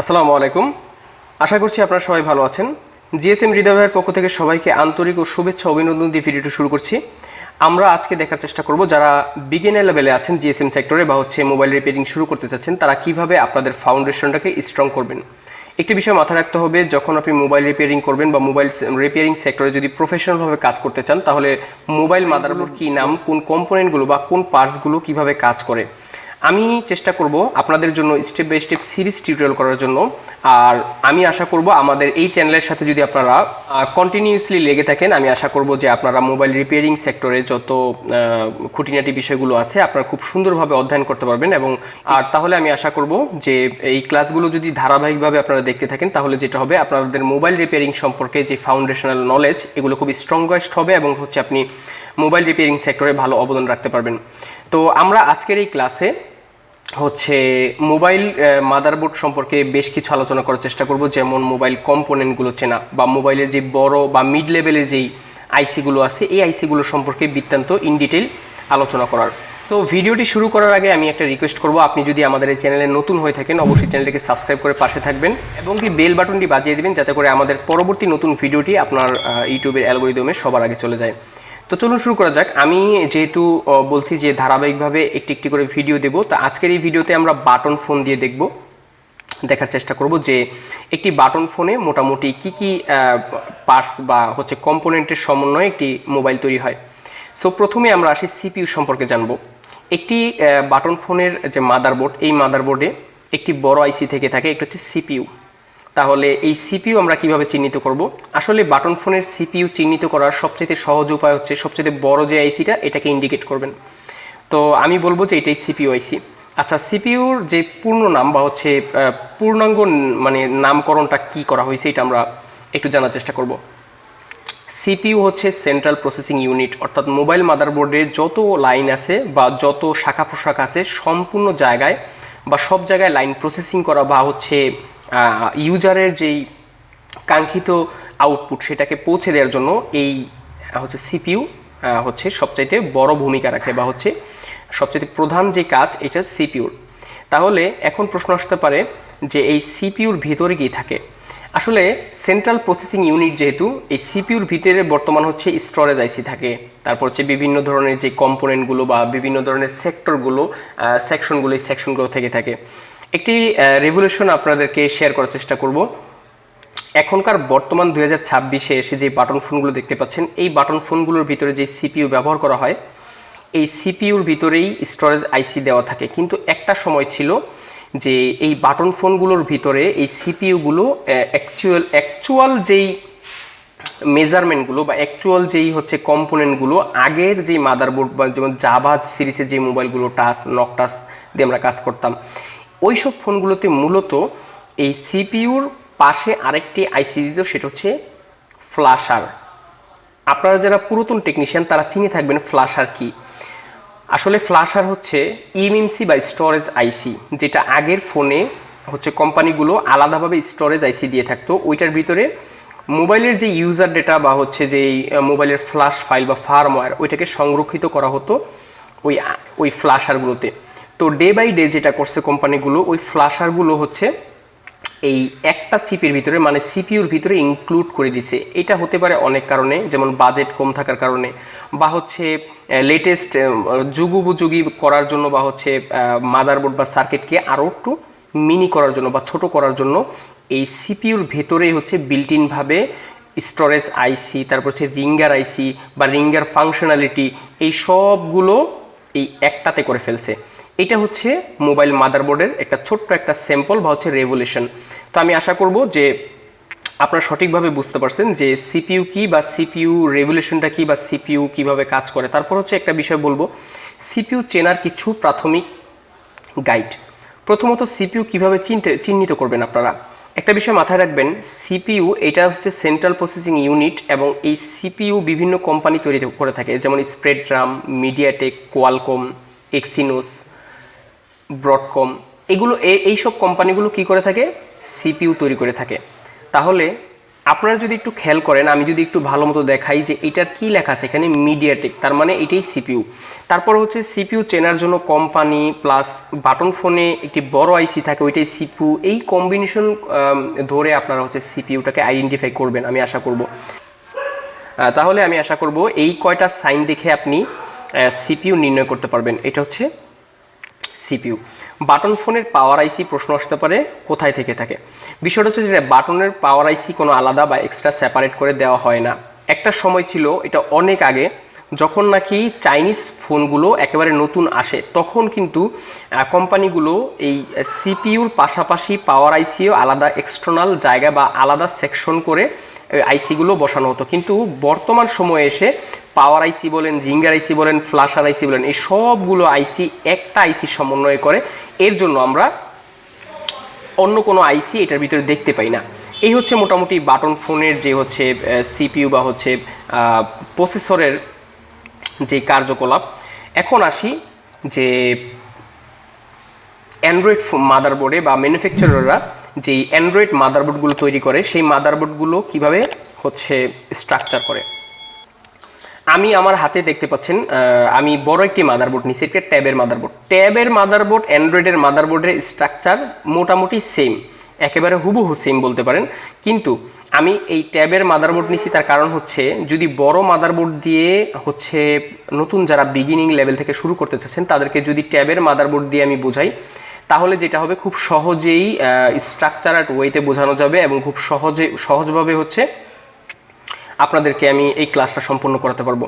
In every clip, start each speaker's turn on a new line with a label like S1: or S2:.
S1: আসসালামু আলাইকুম। আশা করছি আপনারা সবাই ভালো আছেন। জিএসএম হৃদয় ভাইয়ের পক্ষ থেকে সবাইকে আন্তরিক ও শুভেচ্ছা অভিনন্দন দিয়ে ভিডিওটি শুরু করছি। আমরা আজকে দেখার চেষ্টা করব যারা বিগিনার লেভেলে আছেন জিএসএম সেক্টরে বা মোবাইল রিপেয়ারিং শুরু করতে চাচ্ছেন তারা কিভাবে আপনাদের ফাউন্ডেশনটাকে স্ট্রং করবেন। একটি বিষয় মাথায় রাখতে হবে, যখন আপনি মোবাইল রিপেয়ারিং করবেন বা মোবাইল রিপেয়ারিং সেক্টরে যদি প্রফেশনালভাবে কাজ করতে চান, তাহলে মোবাইল মাদারবোর্ড কী নাম, কোন কম্পোনেন্টগুলো বা কোন পার্টসগুলো কিভাবে কাজ করে, আমি চেষ্টা করব আপনাদের জন্য step by step series tutorial করার জন্য। আর আমি আশা করব আমাদের এই চ্যানেলের সাথে যদি আপনারা কন্টিনিউয়াসলি লেগে থাকেন, আমি আশা করব যে আপনারা মোবাইল রিপেয়ারিং সেক্টরে যত খুঁটিনাটি বিষয়গুলো আছে আপনারা খুব সুন্দরভাবে অধ্যয়ন করতে পারবেন। এবং আর তাহলে আমি আশা করব যে এই ক্লাসগুলো যদি ধারাবাহিকভাবে আপনারা দেখতে থাকেন, তাহলে যেটা হবে আপনাদের মোবাইল রিপেয়ারিং সম্পর্কে যে ফাউন্ডেশনাল নলেজ এগুলো খুব স্ট্রংগেস্ট হবে এবং আপনি মোবাইল রিপেয়ারিং সেক্টরে ভালো অবদান রাখতে পারবেন। তো আমরা আজকের এই ক্লাসে মোবাইল মাদারবোর্ড সম্পর্কে বেশ কিছু আলোচনা করার চেষ্টা করব, যেমন মোবাইল কম্পোনেন্টগুলো চেনা বা মোবাইলের যে বড় বা মিড লেভেলের যেই আইসিগুলো আছে এই আইসিগুলো সম্পর্কে বৃত্তান্ত ইন ডিটেল আলোচনা করার। সো ভিডিওটি শুরু করার আগে আমি একটা রিকোয়েস্ট করব, আপনি যদি আমাদের এই চ্যানেলে নতুন হয়ে থাকেন অবশ্যই চ্যানেলটিকে সাবস্ক্রাইব করে পাশে থাকবেন এবং কি বেল বাটনটি বাজিয়ে দেবেন, যাতে করে আমাদের পরবর্তী নতুন ভিডিওটি আপনার ইউটিউবের অ্যালগরিদমে সবার আগে চলে যায়। তো চলুন শুরু করা যাক। আমি যেহেতু বলছি যে ধারাবাহিকভাবে একটি একটি করে ভিডিও দেব, তো আজকের এই ভিডিওতে আমরা বাটন ফোন দিয়ে দেখার চেষ্টা করব যে একটি বাটন ফোনে মোটামুটি কি পার্টস বা কম্পোনেন্টের সমন্বয়ে একটি মোবাইল তৈরি হয়। সো প্রথমে আমরা আসি সিপিইউ সম্পর্কে জানব। একটি বাটন ফোনের যে মাদারবোর্ড, এই মাদারবোর্ডে একটি বড় আইসি থেকে থাকে, একটা হচ্ছে সিপিইউ। তাহলে এই সিপিইউ আমরা কিভাবে চিহ্নিত করব? আসলে বাটন ফোনের সিপিইউ চিহ্নিত করার সবচেয়ে সহজ উপায় হচ্ছে সবচেয়ে বড় যে আইসিটা এটাকে ইন্ডিকেট করবেন। তো আমি বলবো যে এটাই সিপিইউ আইসি। আচ্ছা, সিপিইউর যে পূর্ণ নাম বা পূর্ণাঙ্গ নামকরণটা কি করা হয়েছে এটা আমরা একটু জানার চেষ্টা করব। সিপিইউ হচ্ছে সেন্ট্রাল প্রসেসিং ইউনিট, অর্থাৎ মোবাইল মাদারবোর্ডে যত লাইন আছে বা যত শাখা প্রশাখা আছে সম্পূর্ণ জায়গায় বা সব জায়গায় লাইন প্রসেসিং করা বা ইউজারের যেই কাঙ্ক্ষিত আউটপুট সেটাকে পৌঁছে দেওয়ার জন্য এই সিপিইউ সবচাইতে বড় ভূমিকা রাখে বা সবচাইতে প্রধান যে কাজ এটা সিপিইউর। তাহলে এখন প্রশ্ন আসতে পারে যে এই সিপিইউর ভিতরে কি থাকে? আসলে সেন্ট্রাল প্রসেসিং ইউনিট যেহেতু, এই সিপিইউর ভিতরে বর্তমান স্টোরেজ আইসি থাকে, তারপর বিভিন্ন ধরনের যে কম্পোনেন্টগুলো বা বিভিন্ন ধরনের সেক্টরগুলো সেকশনগুলো এই সেকশনগুলো থেকে থাকে। একটি রেভলিউশন আপনাদেরকে শেয়ার করার চেষ্টা করব। এখনকার বর্তমান 2026-এ এসে যে বাটন ফোনগুলো দেখতে পাচ্ছেন, এই বাটন ফোনগুলোর ভিতরে যে সিপিইউ ব্যবহার করা হয় এই সিপিইউর ভিতরেই স্টোরেজ আইসি দেওয়া থাকে। কিন্তু একটা সময় ছিল যে এই বাটন ফোনগুলোর ভিতরে এই সিপিইউগুলো অ্যাকচুয়াল যেই মেজারমেন্টগুলো বা অ্যাকচুয়াল যেই কম্পোনেন্টগুলো আগের যেই মাদারবোর্ড বা যেমন জাভা সিরিজের যে মোবাইলগুলো টাচ নকটাচ দিয়ে আমরা কাজ করতাম, ওই সব ফোনগুলোতে মূলত এই সিপিইউর পাশে আরেকটি আইসি দিত, সেটা হচ্ছে ফ্ল্যাশার। আপনারা যারা পুরাতন টেকনিশিয়ান তারা চিনে থাকবেন ফ্ল্যাশার কি। আসলে ফ্ল্যাশার হচ্ছে ইএমএমসি বা স্টোরেজ আইসি, যেটা আগের ফোনে কোম্পানিগুলো আলাদাভাবে স্টোরেজ আইসি দিয়ে থাকতো। ওইটার ভিতরে মোবাইলের যে ইউজার ডেটা বা যেই মোবাইলের ফ্ল্যাশ ফাইল বা ফার্মওয়্যার ওইটাকে সংরক্ষিত করা হতো ওই ফ্ল্যাশারগুলোতে। তো ডে বাই ডে যেটা করছে কোম্পানিগুলো, ওই ফ্ল্যাশারগুলো এই একটা চিপের ভিতরে সিপিইউর ভিতরে ইনক্লুড করে দিছে। এটা হতে পারে অনেক কারণে, যেমন বাজেট কম থাকার কারণে বা লেটেস্ট যুগোপযোগী করার জন্য বা মাদারবোর্ড বা সার্কিটকে আরও একটু মিনি করার জন্য বা ছোট করার জন্য এই সিপিইউর ভেতরেই বিল্ট ইনভাবে স্টোরেজ আইসি, তারপর রিঙ্গার আইসি বা রিঙ্গার ফাংশনালিটি এই সবগুলো এই একটাতে করে ফেলছে। এটা মোবাইল মাদারবোর্ডের একটা ছোট্ট একটা স্যাম্পল বা রেভলিউশন। তো আমি আশা করব যে আপনারা সঠিকভাবে বুঝতে পারছেন যে সিপিইউ কি বা সিপিইউ রেভলিউশনটা কি বা সিপিইউ কিভাবে কাজ করে। তারপর একটা বিষয় বলবো, সিপিইউ চেনার কিছু প্রাথমিক গাইড। প্রথমত সিপিইউ কিভাবে চিহ্নিত করবেন আপনারা, একটা বিষয় মাথায় রাখবেন, সিপিইউ এটা সেন্ট্রাল প্রসেসিং ইউনিট এবং এই সিপিইউ বিভিন্ন কোম্পানি তৈরি করে থাকে, যেমন স্প্রেডরাম, মিডিয়াটেক, কোয়ালকম, এক্সিনোস, ব্রডকম। এইসব কোম্পানিগুলো কি করে থাকে? সিপিইউ তৈরি করে থাকে। তাহলে আপনারা যদি একটু খেয়াল করেন, আমি যদি একটু ভালো মতো দেখাই যে এটার কি লেখা আছে এখানে, মিডিয়াটেক, তার মানে এটাই সিপিইউ। তারপর হচ্ছে সিপিইউ চেনার জন্য কোম্পানি প্লাস বাটন ফোনে একটি বড় আইসি থাকে, ওইটাই সিপিইউ। এই কম্বিনেশন ধরে আপনারা হচ্ছে সিপিইউটাকে আইডেন্টিফাই করবেন আমি আশা করব। তাহলে আমি আশা করব এই কয়টা সাইন দেখে আপনি সিপিইউ নির্ণয় করতে পারবেন। এটা হচ্ছে সিপিইউ। বাটন ফোনের পাওয়ার আইসি প্রশ্ন আসতে পারে কোথায় থেকে থাকে। বিষয়টা হচ্ছে যে বাটনের পাওয়ার আইসি কোনো আলাদা বা এক্সট্রা সেপারেট করে দেওয়া হয় না। একটা সময় ছিল, এটা অনেক আগে, যখন নাকি চাইনিজ ফোনগুলো একেবারে নতুন আসে, তখন কিন্তু কোম্পানিগুলো এই সিপিইউর পাশাপাশি পাওয়ার আইসিও আলাদা এক্সটার্নাল জায়গা বা আলাদা সেকশন করে আইসিগুলো বসানো হতো। কিন্তু বর্তমান সময়ে এসে পাওয়ার আইসি বলেন, রিঙ্গার আইসি বলেন, ফ্ল্যাশার আইসি বলেন, এই সবগুলো আইসি একটা আইসির সমন্বয় করে। এর জন্য আমরা অন্য কোনো আইসি এটার ভিতরে দেখতে পাই না। এই হচ্ছে মোটামুটি বাটন ফোনের যে হচ্ছে সিপিইউ বা হচ্ছে প্রসেসরের যে কার্যকলাপ। এখন আসি যে অ্যান্ড্রয়েড মাদারবোর্ডে বা ম্যানুফ্যাকচারাররা যেই অ্যান্ড্রয়েড মাদারবোর্ডগুলো তৈরি করে, সেই মাদারবোর্ডগুলো কিভাবে হচ্ছে স্ট্রাকচার করে। আমি আমার হাতে দেখতে পাচ্ছেন, আমি বড় একটি মাদারবোর্ড নিচ্ছি, একটা ট্যাবের মাদারবোর্ড। ট্যাবের মাদারবোর্ড অ্যান্ড্রয়েডের মাদারবোর্ডের স্ট্রাকচার মোটামুটি সেম, একেবারে হুবহু সেম বলতে পারেন। কিন্তু আমি এই ট্যাবের মাদারবোর্ড নিচ্ছি, তার কারণ হচ্ছে যদি বড় মাদারবোর্ড দিয়ে হচ্ছে নতুন যারা বিগিনিং লেভেল থেকে শুরু করতে চাচ্ছেন, তাদেরকে যদি ট্যাবের মাদারবোর্ড দিয়ে আমি বোঝাই, তাহলে যেটা হবে খুব সহজেই স্ট্রাকচারাল ওয়েতে বোঝানো যাবে এবং খুব সহজভাবে হচ্ছে আপনাদেরকে আমি এই ক্লাসটা সম্পন্ন করাতে পারবো।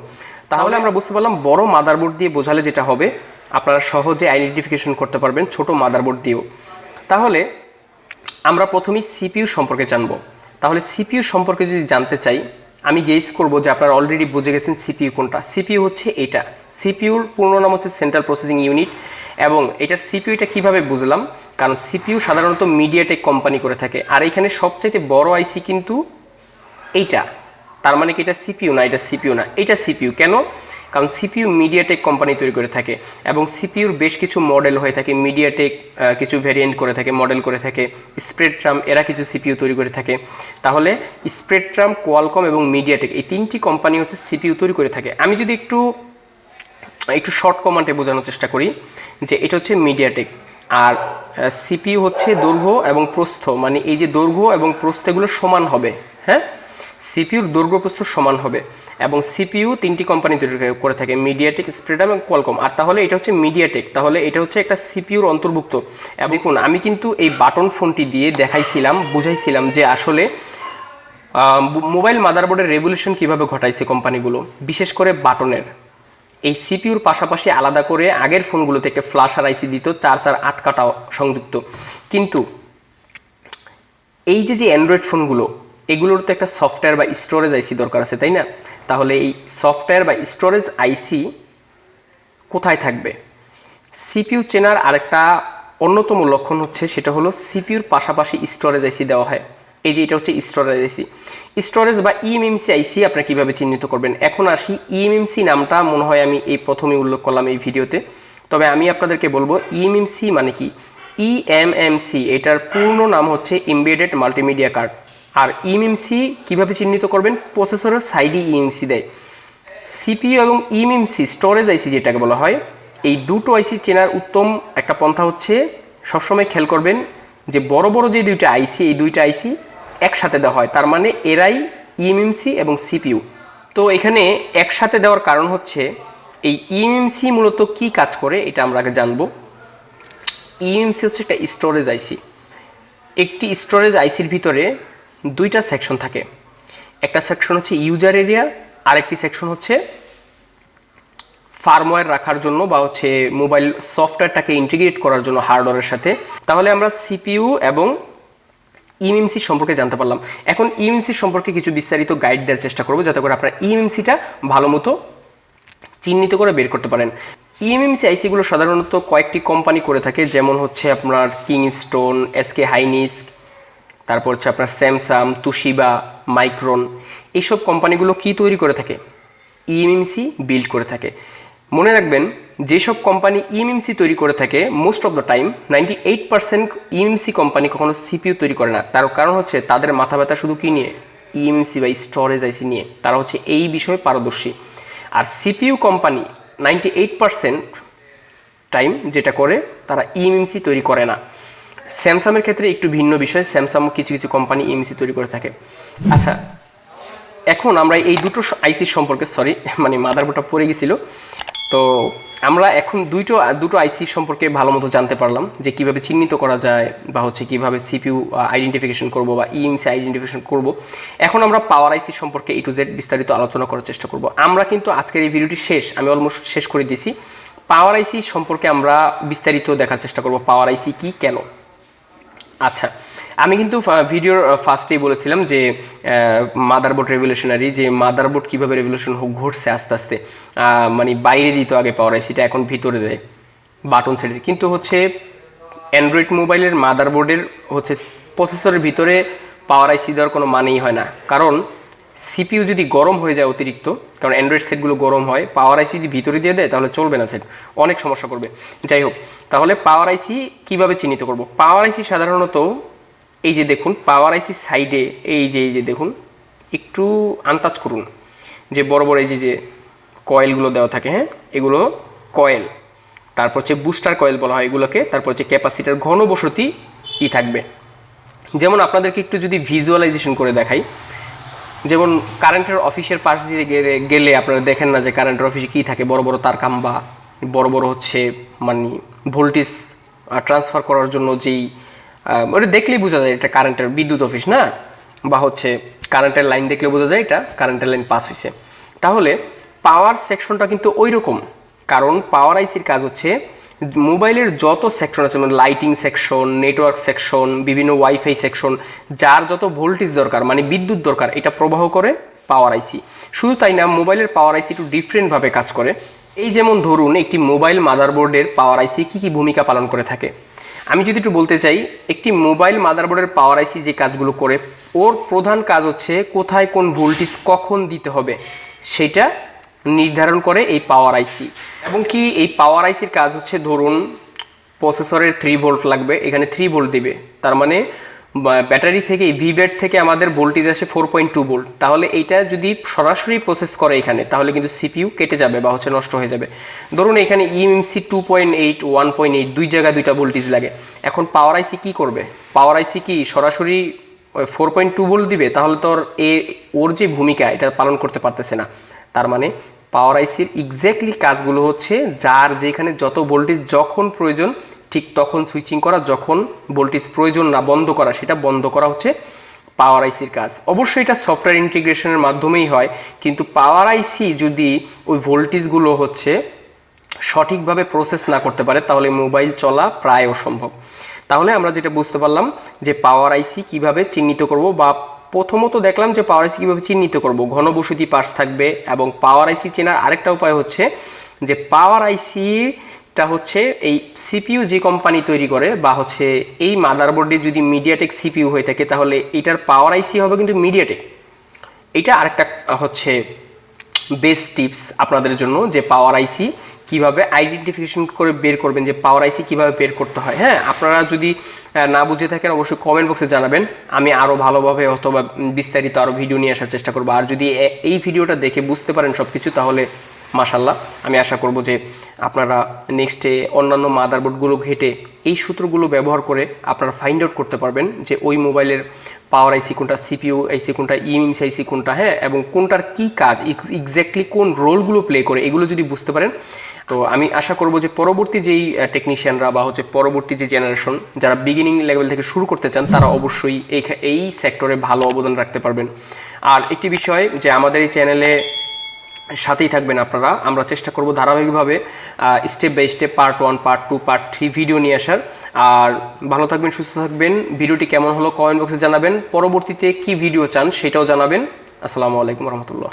S1: তাহলে আমরা বুঝতে পারলাম বড় মাদারবোর্ড দিয়ে বোঝালে যেটা হবে, আপনারা সহজে আইডেন্টিফিকেশন করতে পারবেন ছোট মাদারবোর্ড দিয়েও। তাহলে আমরা প্রথমেই সিপিইউ সম্পর্কে জানবো। তাহলে সিপিইউ সম্পর্কে যদি জানতে চাই, আমি গেস করব যে আপনারা অলরেডি বুঝে গেছেন সিপিইউ কোনটা। সিপিইউ হচ্ছে এটা। সিপিইউর পূর্ণ নাম হচ্ছে সেন্ট্রাল প্রসেসিং ইউনিট। এবং এটার সিপিইউটা কিভাবে বুঝলাম, কারণ সিপিইউ সাধারণত মিডিয়াটেক কোম্পানি করে থাকে, আর এখানে সবচাইতে বড় আইসি কিন্তু এইটা। তার মানে কি এটা সিপিইউ না? এটা সিপিইউ না, এটা সিপিইউ। কেন? কারণ সিপিইউ মিডিয়াটেক কোম্পানি তৈরি করে থাকে এবং সিপিইউর বেশ কিছু মডেল হয়ে থাকে। মিডিয়াটেক কিছু ভেরিয়েন্ট করে থাকে, মডেল করে থাকে। স্প্রেডট্রাম এরা কিছু সিপিইউ তৈরি করে থাকে। তাহলে স্প্রেডট্রাম, কোয়ালকম এবং মিডিয়াটেক এই তিনটি কোম্পানি হচ্ছে সিপিইউ তৈরি করে থাকে। আমি যদি একটু শর্ট কমান্ডে বোঝানোর চেষ্টা করি যে এটা হচ্ছে মিডিয়াটেক, আর সিপিইউ হচ্ছে দৈর্ঘ্য এবং প্রস্থ, মানে এই যে দৈর্ঘ্য এবং প্রস্থ এগুলো সমান হবে। হ্যাঁ, সিপিইউর দৈর্ঘ্য প্রস্থ সমান হবে। এবং সিপিইউ তিনটি কোম্পানি তৈরি করে থাকে, মিডিয়াটেক, স্প্রেডট্রাম এবং কোয়ালকম। আর তাহলে এটা হচ্ছে মিডিয়াটেক, তাহলে এটা হচ্ছে একটা সিপিইউর অন্তর্ভুক্ত। দেখুন, আমি কিন্তু এই বাটন ফোনটি দিয়ে দেখাইছিলাম, বুঝাইছিলাম যে আসলে মোবাইল মাদারবোর্ডের রেভলিউশন কিভাবে ঘটাইছে কোম্পানিগুলো, বিশেষ করে বাটনের। এই সিপিইউর পাশাপাশি আলাদা করে আগের ফোনগুলোতে একটা ফ্ল্যাশার আইসি দিত, 4 কাটা সংযুক্ত। কিন্তু এই যে অ্যান্ড্রয়েড ফোনগুলো, এগুলোর তো একটা সফটওয়্যার বা স্টোরেজ আইসি দরকার আছে, তাই না? তাহলে এই সফটওয়্যার বা স্টোরেজ আইসি কোথায় থাকবে? সিপিইউ চেনার আরেকটা অন্যতম লক্ষণ হচ্ছে, সেটা হলো সিপিইউর পাশাপাশি স্টোরেজ আইসি দেওয়া হয়। এই যে এটা হচ্ছে স্টোরেজ আইসি। স্টোরেজ বা ইএমএমসি আইসি আপনারা কীভাবে চিহ্নিত করবেন? এখন আসি, ইএমএমসি নামটা মনে হয় আমি এই প্রথমে উল্লেখ করলাম এই ভিডিওতে, তবে আমি আপনাদেরকে বলবো ইএমএমসি মানে কি। ইএমএমসি এটার পূর্ণ নাম হচ্ছে এমবেডেড মাল্টিমিডিয়া কার্ড। আর ইএমএমসি কীভাবে চিহ্নিত করবেন? প্রসেসরের সাইডে ইএমএমসি দেয়। সিপিইউ এবং ইএমএমসি স্টোরেজ আইসি যেটাকে বলা হয়, এই দুটো আইসি চেনার উত্তম একটা পন্থা হচ্ছে সবসময় খেয়াল করবেন যে বড় বড় যে দুইটা আইসি, এই দুইটা আইসি একসাথে দেওয়া হয়, তার মানে এরাই ইএমএমসি এবং সিপিইউ। তো এখানে একসাথে দেওয়ার কারণ হচ্ছে এই ইএমএমসি মূলত কি কাজ করে এটা আমরা আগে জানবো। ইএমএমসি হচ্ছে একটা স্টোরেজ আইসি। একটি স্টোরেজ আইসির ভিতরে দুইটা সেকশন থাকে। একটা সেকশন হচ্ছে ইউজার এরিয়া, আর একটি সেকশন হচ্ছে ফার্মওয়্যার রাখার জন্য বা হচ্ছে মোবাইল সফটওয়্যারটাকে ইন্টিগ্রেট করার জন্য হার্ডওয়্যারের সাথে। তাহলে আমরা সিপিইউ এবং ইএমএমসি সম্পর্কে জানতে পারলাম। এখন ইএমএমসি সম্পর্কে কিছু বিস্তারিত গাইড দেওয়ার চেষ্টা করব, যাতে করে আপনারা ইএমএমসিটা ভালো মতো চিহ্নিত করে বের করতে পারেন। ইএমএমসি আইসিগুলো সাধারণত কয়েকটি কোম্পানি করে থাকে, যেমন হচ্ছে আপনার কিংস্টোন, এসকে হাইনিস্ক, তারপর হচ্ছে আপনার স্যামসাং, তুশিবা, মাইক্রন। এইসব কোম্পানিগুলো কি তৈরি করে থাকে? ইএমএমসি বিল্ড করে থাকে। মনে রাখবেন, যেসব কোম্পানি ইএমএমসি তৈরি করে থাকে, most of the time 98% eMMC company কখনো সিপিইউ তৈরি করে না। তার কারণ হচ্ছে তাদের মাথা ব্যথা শুধু কি নিয়ে? ইএমসি বা স্টোরেজ আইসি নিয়ে, তারা হচ্ছে এই বিষয়ে পারদর্শী। আর সিপিইউ কোম্পানি 98% টাইম যেটা করে তারা ইএমসি তৈরি করে না। স্যামসাংয়ের ক্ষেত্রে একটু ভিন্ন বিষয়, স্যামসাং কিছু কিছু কোম্পানি ইএমসি তৈরি করে থাকে। আচ্ছা, এখন আমরা এই দুটো আইসির সম্পর্কে, সরি মানে মাদারবোর্ডটা পড়ে গেছিল, তো আমরা এখন দুটো আইসির সম্পর্কে ভালো মতো জানতে পারলাম যে কিভাবে চিহ্নিত করা যায় বা হচ্ছে কিভাবে সিপিইউ আইডেন্টিফিকেশন করব বা ইএমসি আইডেন্টিফিকেশন করব। এখন আমরা পাওয়ার আইসি সম্পর্কে A to Z বিস্তারিত আলোচনা করার চেষ্টা করব। আমরা কিন্তু আজকের এই ভিডিওটি আমি অলমোস্ট শেষ করে দিয়েছি। পাওয়ার আইসি সম্পর্কে আমরা বিস্তারিত দেখার চেষ্টা করব, পাওয়ার আইসি কি, কেন। আচ্ছা, আমি কিন্তু ভিডিওর ফার্স্টেই বলেছিলাম যে মাদারবোর্ড রেভলিউশনারি, যে মাদারবোর্ড কীভাবে রেভলিউশন ঘটছে আস্তে আস্তে, মানে বাইরে দিত আগে পাওয়ার আইসিটা, এখন ভিতরে দেয় বাটন সেটের। কিন্তু হচ্ছে অ্যান্ড্রয়েড মোবাইলের মাদারবোর্ডের হচ্ছে প্রসেসরের ভিতরে পাওয়ার আইসি দেওয়ার কোনো মানেই হয় না, কারণ সিপিইউ যদি গরম হয়ে যায় অতিরিক্ত, কারণ অ্যান্ড্রয়েড সেটগুলো গরম হয়, পাওয়ার আইসি যদি ভিতরে দিয়ে দেয় তাহলে চলবে না, সেট অনেক সমস্যা করবে। যাই হোক, তাহলে পাওয়ার আইসি কীভাবে চিহ্নিত করব? পাওয়ার আইসি সাধারণত এই যে দেখুন, পাওয়ার আইসি সাইডে এই যে দেখুন, একটু আন্দাজ করুন যে বড় বড় এই যে কয়েলগুলো দেওয়া থাকে, হ্যাঁ, এগুলো কয়েল, তারপর হচ্ছে বুস্টার কয়েল বলা হয় এগুলোকে, তারপর হচ্ছে ক্যাপাসিটার ঘনবসতি থাকবে। যেমন আপনাদেরকে একটু যদি ভিজুয়ালাইজেশন করে দেখাই, যেমন কারেন্টের অফিসের পাশ দিয়ে গেলে আপনারা দেখেন না যে কারেন্টের অফিসে কী থাকে, বড় বড় তার খাম্বা, বড় বড় হচ্ছে মানে ভোল্টেজ ট্রান্সফার করার জন্য যেই, ওটা দেখলেই বোঝা যায় এটা কারেন্টের বিদ্যুৎ অফিস না, বা হচ্ছে কারেন্টের লাইন দেখলে বোঝা যায় এটা কারেন্টের লাইন পাস হয়েছে। তাহলে পাওয়ার সেকশনটা কিন্তু ওই রকম, কারণ পাওয়ার আইসির কাজ হচ্ছে মোবাইলের যত সেকশন আছে, মানে লাইটিং সেকশন, নেটওয়ার্ক সেকশন, বিভিন্ন ওয়াইফাই সেকশন, যার যত ভোল্টেজ দরকার মানে বিদ্যুৎ দরকার, এটা প্রবাহ করে পাওয়ার আইসি। শুধু তাই না, মোবাইলের পাওয়ার আইসি একটু ডিফারেন্টভাবে কাজ করে। এই যেমন ধরুন, একটি মোবাইল মাদারবোর্ডের পাওয়ার আইসি কী ভূমিকা পালন করে থাকে, আমি যদি একটু বলতে চাই, একটি মোবাইল মাদারবোর্ডের পাওয়ার আইসি যে কাজগুলো করে, ওর প্রধান কাজ হচ্ছে কোথায় কোন ভোল্টেজ কখন দিতে হবে সেটা নির্ধারণ করে এই পাওয়ার আইসি। এবং কি এই পাওয়ার আইসির কাজ হচ্ছে, ধরুন প্রসেসরের 3 ভোল্ট লাগবে, এখানে 3 ভোল্ট দিবে, তার মানে ব্যাটারি থেকে ভিব্যাট থেকে আমাদের ভোল্টেজ আসে 4.2 ভোল্ট। তাহলে এইটা যদি সরাসরি প্রসেস করে এখানে, তাহলে কিন্তু সিপিইউ কেটে যাবে বা হচ্ছে নষ্ট হয়ে যাবে। ধরুন এখানে ইএমসি 2.8 1.8 দুই জায়গায় দুইটা ভোল্টেজ লাগে। এখন পাওয়ার আইসি কী করবে? পাওয়ার আইসি কি সরাসরি 4.2 ভোল্ট দিবে? তাহলে তো ওর যে ভূমিকা এটা পালন করতে পারতেছে না। তার মানে পাওয়ার আইসির এক্স্যাক্টলি কাজগুলো হচ্ছে যার যেখানে যত ভোল্টেজ যখন প্রয়োজন ঠিক তখন সুইচিং করা, যখন ভোল্টেজ প্রয়োজন না বন্ধ করা সেটা বন্ধ করা হচ্ছে পাওয়ার আইসির কাজ। অবশ্যই এটা সফটওয়্যার ইন্টিগ্রেশনের মাধ্যমেই হয়, কিন্তু পাওয়ার আইসি যদি ওই ভোল্টেজগুলো হচ্ছে সঠিকভাবে প্রসেস না করতে পারে তাহলে মোবাইল চলা প্রায় অসম্ভব। তাহলে আমরা যেটা বুঝতে পারলাম যে পাওয়ার আইসি কিভাবে চিহ্নিত করব, বা প্রথমত দেখলাম যে পাওয়ার আইসি কীভাবে চিহ্নিত করব, ঘনবসতি পার্টস থাকবে। এবং পাওয়ার আইসি চেনার আরেকটা উপায় হচ্ছে যে পাওয়ার আইসিটা হচ্ছে এই সিপিইউ যে কোম্পানি তৈরি করে, বা হচ্ছে এই মাদারবোর্ডে যদি মিডিয়াটেক সিপিইউ হয়ে থাকে তাহলে এটার পাওয়ার আইসি হবে কিন্তু মিডিয়াটেক। এটা আরেকটা হচ্ছে বেস্ট টিপস আপনাদের জন্য, যে পাওয়ার আইসি কিভাবে আইডেন্টিফিকেশন করে বের করবেন, যে পাওয়ার আইসি কিভাবে বের করতে হয়। হ্যাঁ, আপনারা যদি না বুঝে থাকেন অবশ্যই কমেন্ট বক্সে জানাবেন, আমি আরও ভালোভাবে অথবা বিস্তারিত আরও ভিডিও নিয়ে আসার চেষ্টা করবো। আর যদি এই ভিডিওটা দেখে বুঝতে পারেন সব কিছু, তাহলে মাশাল্লাহ, আমি আশা করব যে আপনারা নেক্সটে অন্যান্য মাদারবোর্ডগুলো ঘেটে এই সূত্রগুলো ব্যবহার করে আপনারা ফাইন্ড আউট করতে পারবেন যে ওই মোবাইলের পাওয়ার আইসি কোনটা, সিপিইউ আইসি কোনটা, ইএমসি আইসি কোনটা, হ্যাঁ, এবং কোনটার কী কাজ, এক্স্যাক্টলি কোন রোলগুলো প্লে করে, এগুলো যদি বুঝতে পারেন, তো আমি আশা করব যে পরবর্তী যেই টেকনিশিয়ানরা বা হচ্ছে পরবর্তী যে জেনারেশন যারা বিগিনিং লেভেল থেকে শুরু করতে চান তারা অবশ্যই এই সেক্টরে ভালো অবদান রাখতে পারবেন। আর একটি বিষয় যে আমাদের এই চ্যানেলে সাথেই থাকবেন আপনারা, আমরা চেষ্টা করব ধারাবাহিকভাবে step by step part 1 part 2 part 3 video নিয়ে আসার। আর ভালো থাকবেন, সুস্থ থাকবেন। ভিডিওটি কেমন হলো কমেন্ট বক্সে জানাবেন, পরবর্তীতে কি ভিডিও চান সেটাও জানাবেন। আসসালামু আলাইকুম রহমতুল্লাহ।